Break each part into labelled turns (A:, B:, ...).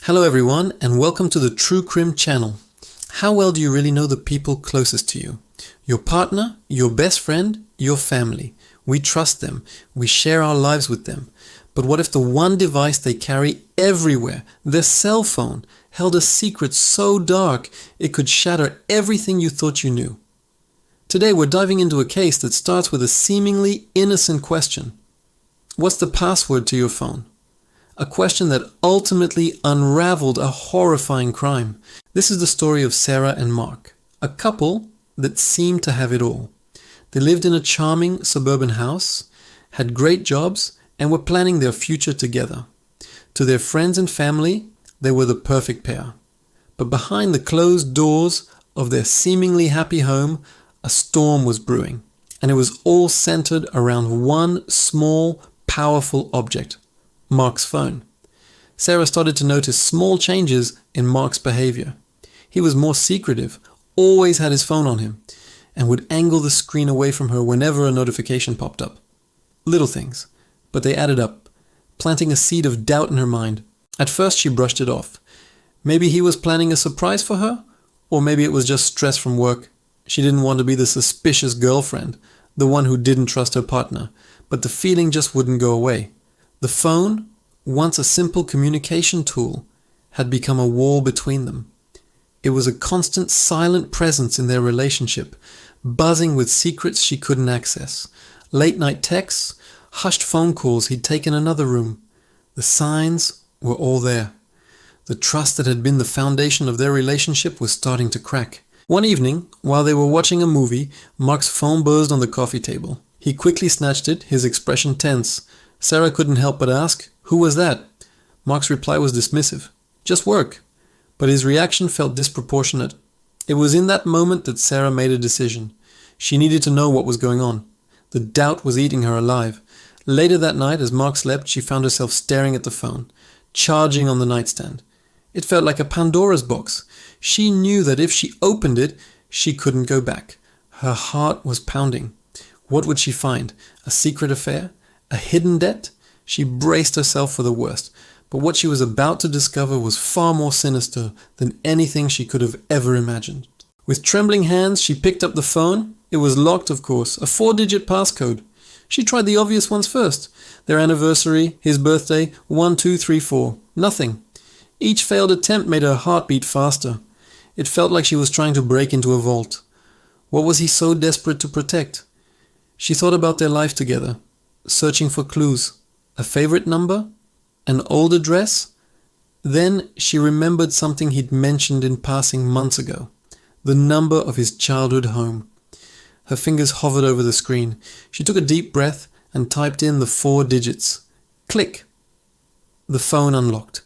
A: Hello everyone and welcome to the True Crim channel. How well do you really know the people closest to you? Your partner, your best friend, your family. We trust them. We share our lives with them. But what if the one device they carry everywhere, their cell phone, held a secret so dark it could shatter everything you thought you knew? Today we're diving into a case that starts with a seemingly innocent question. What's the password to your phone? A question that ultimately unraveled a horrifying crime. This is the story of Sarah and Mark, a couple that seemed to have it all. They lived in a charming suburban house, had great jobs, and were planning their future together. To their friends and family, they were the perfect pair. But behind the closed doors of their seemingly happy home, a storm was brewing, and it was all centered around one small, powerful object. Mark's phone. Sarah started to notice small changes in Mark's behavior. He was more secretive, always had his phone on him, and would angle the screen away from her whenever a notification popped up. Little things, but they added up, planting a seed of doubt in her mind. At first she brushed it off. Maybe he was planning a surprise for her, or maybe it was just stress from work. She didn't want to be the suspicious girlfriend, the one who didn't trust her partner, but the feeling just wouldn't go away. The phone, once a simple communication tool, had become a wall between them. It was a constant silent presence in their relationship, buzzing with secrets she couldn't access. Late-night texts, hushed phone calls he'd taken in another room. The signs were all there. The trust that had been the foundation of their relationship was starting to crack. One evening, while they were watching a movie, Mark's phone buzzed on the coffee table. He quickly snatched it, his expression tense. Sarah couldn't help but ask, "Who was that?" Mark's reply was dismissive. "Just work." But his reaction felt disproportionate. It was in that moment that Sarah made a decision. She needed to know what was going on. The doubt was eating her alive. Later that night, as Mark slept, she found herself staring at the phone, charging on the nightstand. It felt like a Pandora's box. She knew that if she opened it, she couldn't go back. Her heart was pounding. What would she find? A secret affair? A hidden debt? She braced herself for the worst, but what she was about to discover was far more sinister than anything she could have ever imagined. With trembling hands, she picked up the phone. It was locked, of course, a 4-digit passcode. She tried the obvious ones first. Their anniversary, his birthday, 1, 2, 3, 4. Nothing. Each failed attempt made her heart beat faster. It felt like she was trying to break into a vault. What was he so desperate to protect? She thought about their life together, searching for clues. A favorite number? An old address? Then she remembered something he'd mentioned in passing months ago. The number of his childhood home. Her fingers hovered over the screen. She took a deep breath and typed in the 4 digits. Click! The phone unlocked.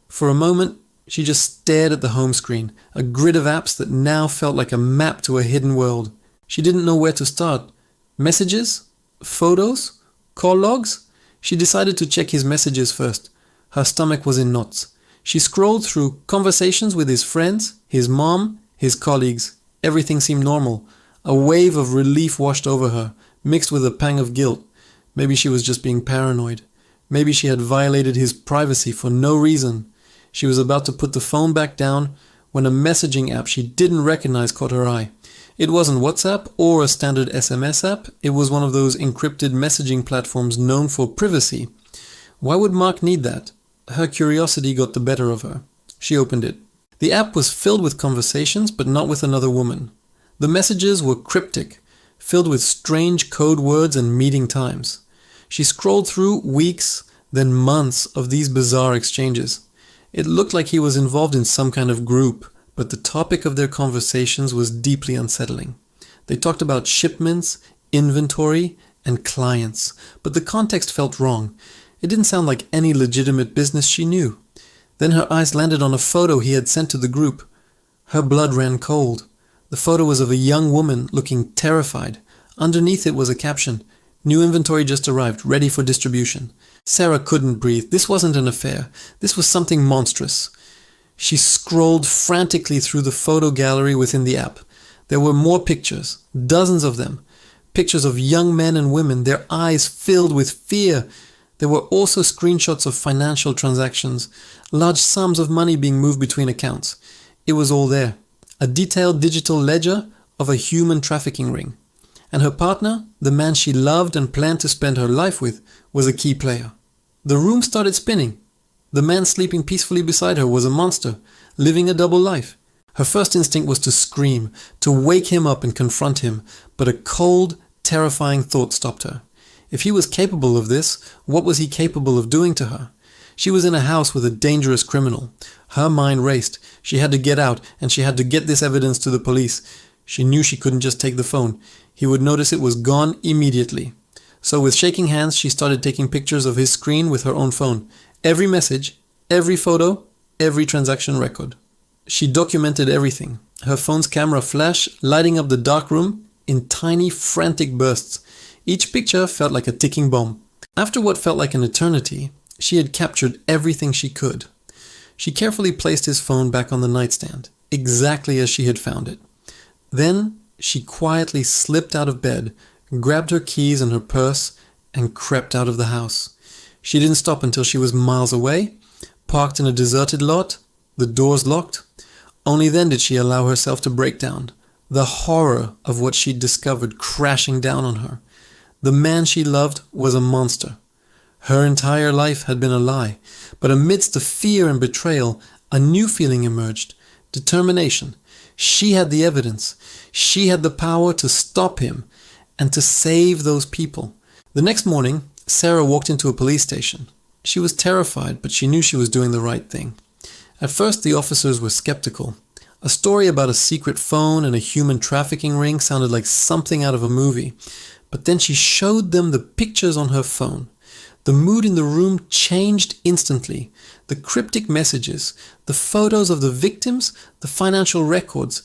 A: For a moment, she just stared at the home screen, a grid of apps that now felt like a map to a hidden world. She didn't know where to start. Messages? Photos? Call logs? She decided to check his messages first. Her stomach was in knots. She scrolled through conversations with his friends, his mom, his colleagues. Everything seemed normal. A wave of relief washed over her, mixed with a pang of guilt. Maybe she was just being paranoid. Maybe she had violated his privacy for no reason. She was about to put the phone back down when a messaging app she didn't recognize caught her eye. It wasn't WhatsApp or a standard SMS app. It was one of those encrypted messaging platforms known for privacy. Why would Mark need that? Her curiosity got the better of her. She opened it. The app was filled with conversations, but not with another woman. The messages were cryptic, filled with strange code words and meeting times. She scrolled through weeks, then months of these bizarre exchanges. It looked like he was involved in some kind of group, but the topic of their conversations was deeply unsettling. They talked about shipments, inventory, and clients, but the context felt wrong. It didn't sound like any legitimate business she knew. Then her eyes landed on a photo he had sent to the group. Her blood ran cold. The photo was of a young woman looking terrified. Underneath it was a caption, "New inventory just arrived, ready for distribution." Sarah couldn't breathe. This wasn't an affair. This was something monstrous. She scrolled frantically through the photo gallery within the app. There were more pictures, dozens of them. Pictures of young men and women, their eyes filled with fear. There were also screenshots of financial transactions, large sums of money being moved between accounts. It was all there. A detailed digital ledger of a human trafficking ring. And her partner, the man she loved and planned to spend her life with, was a key player. The room started spinning. The man sleeping peacefully beside her was a monster, living a double life. Her first instinct was to scream, to wake him up and confront him, but a cold, terrifying thought stopped her. If he was capable of this, what was he capable of doing to her? She was in a house with a dangerous criminal. Her mind raced. She had to get out, and she had to get this evidence to the police. She knew she couldn't just take the phone. He would notice it was gone immediately. So with shaking hands, she started taking pictures of his screen with her own phone. Every message, every photo, every transaction record. She documented everything. Her phone's camera flash lighting up the dark room in tiny, frantic bursts. Each picture felt like a ticking bomb. After what felt like an eternity, she had captured everything she could. She carefully placed his phone back on the nightstand, exactly as she had found it. Then she quietly slipped out of bed, grabbed her keys and her purse, and crept out of the house. She didn't stop until she was miles away, parked in a deserted lot, the doors locked. Only then did she allow herself to break down, the horror of what she'd discovered crashing down on her. The man she loved was a monster. Her entire life had been a lie, but amidst the fear and betrayal, a new feeling emerged: determination. She had the evidence. She had the power to stop him and to save those people. The next morning, Sarah walked into a police station. She was terrified, but she knew she was doing the right thing. At first, the officers were skeptical. A story about a secret phone and a human trafficking ring sounded like something out of a movie. But then she showed them the pictures on her phone. The mood in the room changed instantly. The cryptic messages, the photos of the victims, the financial records.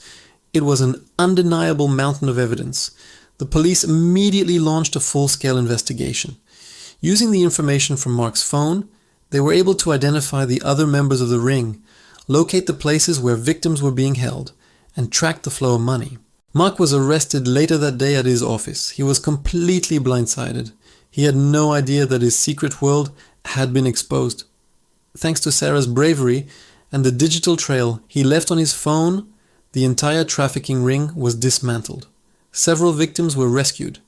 A: It was an undeniable mountain of evidence. The police immediately launched a full-scale investigation. Using the information from Mark's phone, they were able to identify the other members of the ring, locate the places where victims were being held, and track the flow of money. Mark was arrested later that day at his office. He was completely blindsided. He had no idea that his secret world had been exposed. Thanks to Sarah's bravery and the digital trail he left on his phone, the entire trafficking ring was dismantled. Several victims were rescued,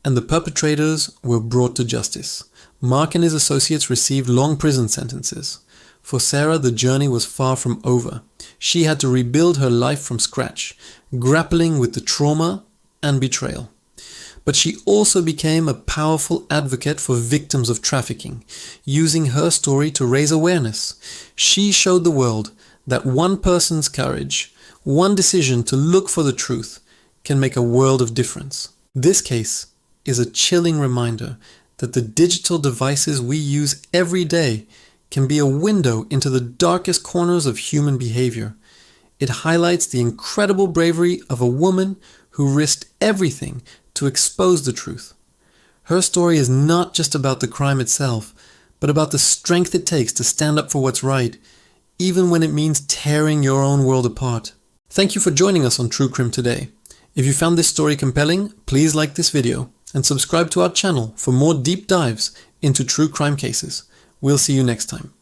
A: and the perpetrators were brought to justice. Mark and his associates received long prison sentences. For Sarah, the journey was far from over. She had to rebuild her life from scratch, grappling with the trauma and betrayal. But she also became a powerful advocate for victims of trafficking, using her story to raise awareness. She showed the world that one person's courage, one decision to look for the truth, can make a world of difference. This case is a chilling reminder that the digital devices we use every day can be a window into the darkest corners of human behavior. It highlights the incredible bravery of a woman who risked everything to expose the truth. Her story is not just about the crime itself, but about the strength it takes to stand up for what's right, even when it means tearing your own world apart. Thank you for joining us on True Crime today. If you found this story compelling, please like this video and subscribe to our channel for more deep dives into true crime cases. We'll see you next time.